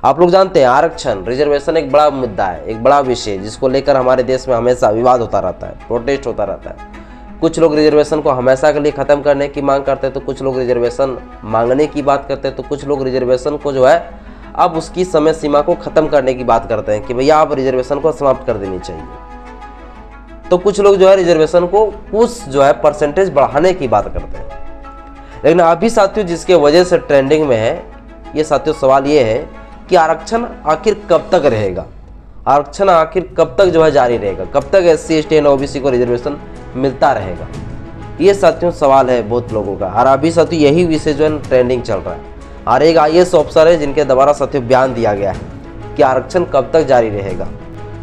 आप लोग जानते हैं आरक्षण रिजर्वेशन एक बड़ा मुद्दा है, एक बड़ा विषय जिसको लेकर हमारे देश में हमेशा विवाद होता रहता है, प्रोटेस्ट होता रहता है। कुछ लोग रिजर्वेशन को हमेशा के लिए ख़त्म करने की मांग करते हैं, तो कुछ लोग रिजर्वेशन मांगने की बात करते हैं, तो कुछ लोग रिजर्वेशन को जो है अब उसकी समय सीमा को ख़त्म करने की बात करते हैं कि भैया आप रिजर्वेशन को समाप्त कर देनी चाहिए। तो कुछ लोग जो है रिजर्वेशन को कुछ जो है परसेंटेज बढ़ाने की बात करते हैं। लेकिन अभी साथियों जिसके वजह से ट्रेंडिंग में है, ये साथियों सवाल ये है कि आरक्षण आखिर कब तक रहेगा, आरक्षण आखिर कब तक जो है जारी रहेगा, कब तक SC ST एंड OBC को रिजर्वेशन मिलता रहेगा। ये साथियों सवाल है बहुत लोगों का। और अभी साथियों यही विषय जो है ट्रेंडिंग चल रहा है। और एक IAS ऑफिसर है जिनके द्वारा साथियों बयान दिया गया है कि आरक्षण कब तक जारी रहेगा।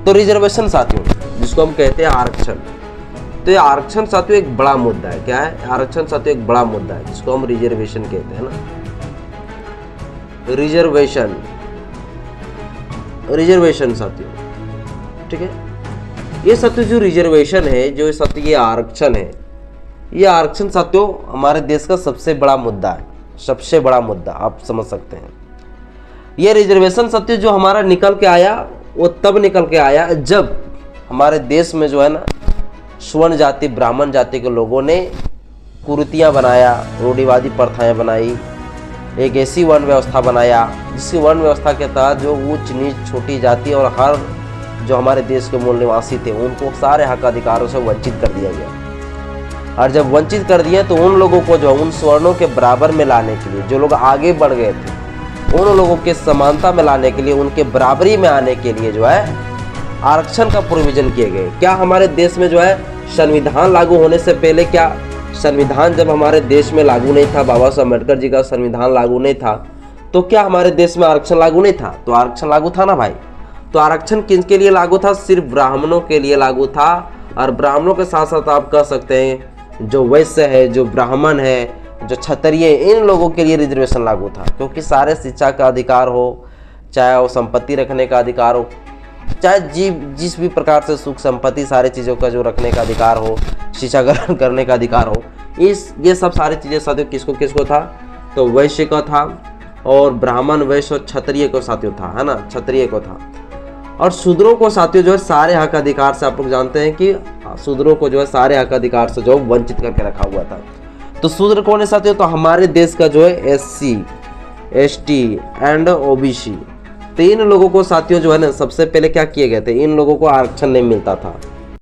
तो रिजर्वेशन साथियों जिसको हम कहते हैं आरक्षण, तो ये आरक्षण साथियों एक बड़ा मुद्दा है। क्या है? आरक्षण साथियों एक बड़ा मुद्दा है जिसको हम रिजर्वेशन कहते हैं ना, रिजर्वेशन साथियों, ठीक है। ये साथियों जो रिजर्वेशन है, जो साथियों ये आरक्षण है, ये आरक्षण साथियों हमारे देश का सबसे बड़ा मुद्दा है, सबसे बड़ा मुद्दा आप समझ सकते हैं। ये रिजर्वेशन साथियों जो हमारा निकल के आया वो तब निकल के आया जब हमारे देश में जो है ना स्वर्ण जाति ब्राह्मण जाति के लोगों ने कुरीतियाँ बनाया, रूढ़िवादी प्रथाएं बनाई, एक ऐसी वर्ण व्यवस्था बनाया जिसकी वर्ण व्यवस्था के तहत जो ऊंच नीच छोटी जाति और हर जो हमारे देश के मूल निवासी थे उनको सारे हक अधिकारों से वंचित कर दिया गया। और जब वंचित कर दिए तो उन लोगों को जो उन स्वर्णों के बराबर में लाने के लिए जो लोग आगे बढ़ गए थे उन लोगों के समानता में लाने के लिए, उनके बराबरी में आने के लिए जो है आरक्षण का प्रोविजन किए गए। क्या हमारे देश में जो है संविधान लागू होने से पहले, क्या संविधान जब हमारे देश में लागू नहीं था, बाबा साहब अम्बेडकर जी का संविधान लागू नहीं था, तो क्या हमारे देश में आरक्षण लागू नहीं था? तो आरक्षण लागू था ना भाई। तो आरक्षण किसके लिए लागू था? सिर्फ ब्राह्मणों के लिए लागू था। और ब्राह्मणों के साथ साथ आप कह सकते हैं जो वैश्य है, जो ब्राह्मण है, जो क्षत्रिय, इन लोगों के लिए रिजर्वेशन लागू था। क्योंकि सारे शिक्षा का अधिकार हो, चाहे वो संपत्ति रखने का अधिकार हो, चाहे जिस भी प्रकार से सुख संपत्ति सारी चीज़ों का जो रखने का अधिकार हो, शिक्षा ग्रहण करने का अधिकार हो, ये सब सारी चीज़ें साथियों किसको किसको था? तो वैश्य का था, और ब्राह्मण वैश्य और क्षत्रिय को साथियों था, है ना, क्षत्रिय को था। और शूद्रों को साथियों जो है सारे हक अधिकार से, आप लोग जानते हैं कि शूद्रों को जो है सारे हक अधिकार से जो वंचित करके रखा हुआ था। तो शूद्र कौन है साथियों? तो हमारे देश का जो है SC ST एंड OBC, तो इन लोगों को साथियों जो है ना सबसे पहले क्या किए गए थे, इन लोगों को आरक्षण नहीं मिलता था।